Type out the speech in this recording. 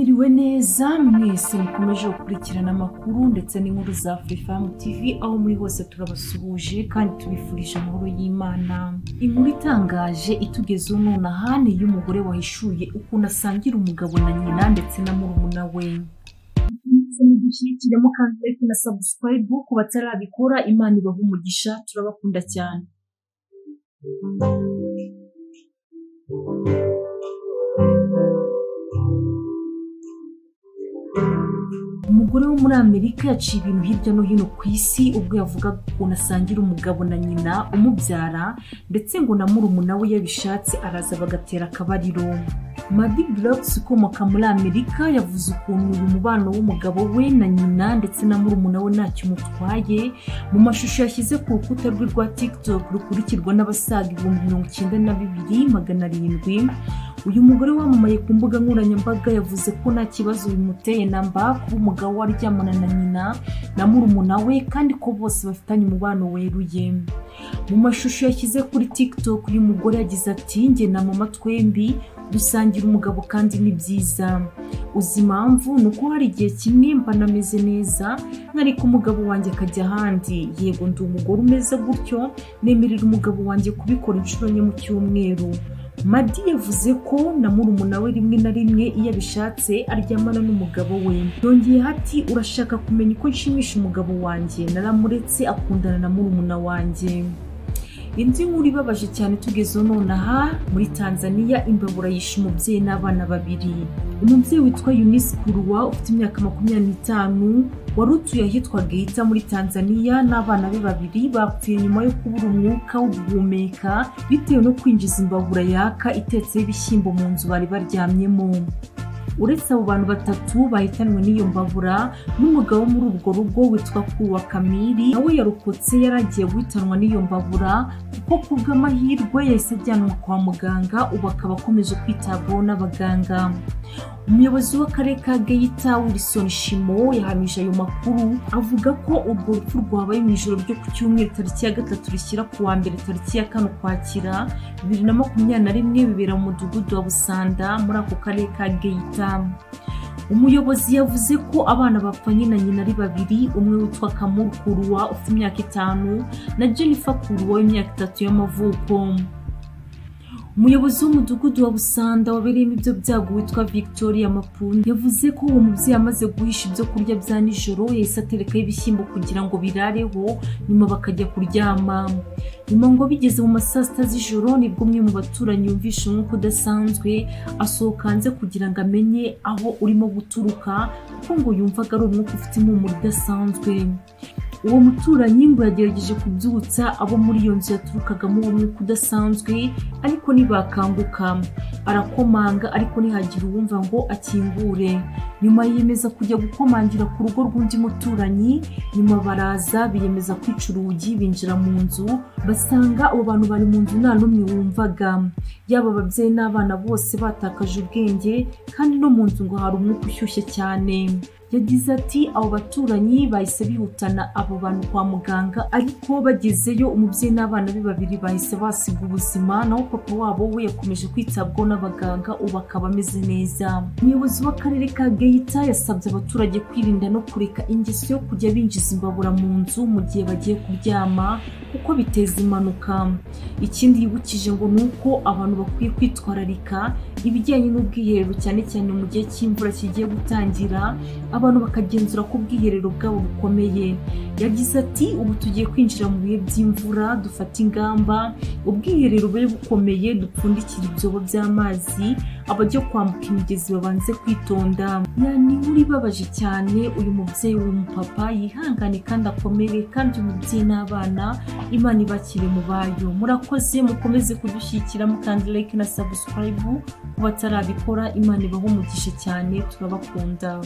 Mwiriwe neza mwese mukomeje gukurikirana amakuru ndetse n'inkuru za Afrifame TV aho muri hose turabasuhuje kandi tubifurije amahoro y'Imana. Inkuru itangaje itugezeho nonaha ni y'umugore wahishuye ukuntu asangira umugabo na nyina ndetse na murumuna we. Mudushyikiremo kandi like na subscribe ku batarabikora. Imana ibahe umugisha, turabakunda cyane. Umugore wo muri Amerika yaciye ibintu hirya no hino ku isi ubwo yavugaga ukuntu asangira umugabo na nyina umubyara ndetse ngo na murumuna we yabishatse araza bagatera akabariro. Maddie Brooks ukomoka muri Amerika yavuze ukuntu uyu mubano w'umugabo we na nyina ndetse na murumuna we ntacyo umutwaye mu mashusho yashyize ku rukuta rwe rwa TikTok rukurikirwa n'abasaga 92,700. Uyu mugore wamamaye ku mbuga nkoranyambaga yavuze ko nta kibazo bimuteye namba kuba umugabo waryamana na nyina na murumuna we kandi ko bose bafitanye umubano weruye. Mu mashusho yashyize kuri TikTok uyu mugore yagize ati njye na mama twembi dusangira umugabo kandi ni byiza. Uzi impamvu nuko hari igihe kimwe mba nameze neza ariko umugabo wanjye akajya ahandi. Yego ndi umugore umeze gutyo, nemerera umugabo wanjye kubikora inshuro nke mu cyumweru. Maddie yavuze ko na murumuna we rimwe na rimwe iyo abishatse aryamana n'umugabo we. Yongeye ati urashaka kumenya uko nshimisha umugabo wanjye, naramuretse akundana na murumuna wanjye. Indi nkuru ibabaje cyane tugezeho nonaha muri Tanzania, imbabura yishe umubyeyi n'abana babiri. Umubyeyi witwa Eunice Kurwa ufite imyaka 25 wari utuye ahitwa Geita muri Tanzania n'abana be babiri bapfuye nyuma yo kubura umwuka wo guhumeka bitewe no kwinjiza imbabura yaka itetseho ibishyimbo mu nzu bari baryamyemo. Uretse abo bantu batatu bahitanwe n'iyo mbabura, n'umugabo muri urwo rugo witwa Kuwa Kamili nawe yarokotse yaragiye guhitanwa n'iyo mbabura kuko kubw'amahirwe yahise ajyanwa kwa muganga ubu akaba akomeje kwitabwaho n'abaganga. Umuyobozi w'akarere ka Geita Wilson Shimo yahamije ayo makuru avuga ko urwo rupfu rwabaye mu ijoro ryo ku cyumweru tariki ya 3 rishyira ku wa mbere tariki ya 4 Ukwakira 2021 bibera mu mudugudu wa Busanda muri ako karere ka Geita. Umuyobozi yavuze ko abana bapfanye na nyina ari babiri, umwe witwa Kamuru Kurwa ufite imyaka 5 na Jennifer Kurwa w'imyaka 3 y'amavuko. Umuyobozi w'umudugudu wa Busanda wabereyemo ibyo byago witwa Victoria Mapundi yavuze ko uwo mubyeyi amaze guhisha ibyo kurya bya nijoro yahise aterekaho ibishyimbo kugira ngo birareho nyuma bakajya kuryama. Nyuma ngo bigeze mu masaa 6 z'ijoro nibwo umwe mu baturanyi yumvisha umwuka udasanzwe asohoka hanze kugira ngo amenye aho urimo guturuka kuko ngo yumvaga ari umwuka ufite impumuro idasanzwe. Uwo muturanyi ngo yagerageje kubyutsa abo muri iyo nzu yaturukagamo uwo mwuka udasanzwe ariko ntibakanguka. Arakomanga ariko ntihagira uwumva ngo akingure. Nyuma yiyemeza kujya gukomangira ku rugo rw'undi muturanyi, nyuma baraza biyemeza kwica urugi binjira mu nzu basanga abo bantu bari mu nzu nta n'umwe wumvaga. Yaba ababyeyi n'abana bose batakaje ubwenge kandi no mu nzu ngo hari umwuka ushyushye cyane. Yagize ati abo baturanyi bahise bihutana abo bantu kwa muganga ariko bagezeyo umubyeyi n'abana be babiri bahise basiga ubuzima, naho papa wabo we yakomeje kwitabwaho n'abaganga ubu akaba ameze neza. Umuyobozi w'akarere ka Geita yasabye abaturage kwirinda no kureka ingeso yo kujya binjiza imbabura mu nzu mu gihe bagiye kuryama kuko biteza impanuka. Ikindi yibukije ngo nuko abantu bakwiye kwitwararika ibijyanye n'ubwiherero cyane cyane mu gihe cy'imvura kigiye gutangira, abantu bakagenzura ko ubwiherero bwabo bukomeye. Yagize ati ubu tugiye kwinjira mu bihe by'imvura, dufata ingamba ubwiherero bube bukomeye, dupfundikira ibyobo by'amazi, abajya kwambuka imigezi babanze kwitonda. Yani inkuru ibabaje cyane, uyu mubyeyi w'umupapa yihangane kandi akomere kandi umubyeyi n'abana Imana ibakire mu bayo. Murakoze, mukomeze kudushyikira mukandi like na subscribe ku batarabikora. Imana ibahe umugisha cyane, turabakunda.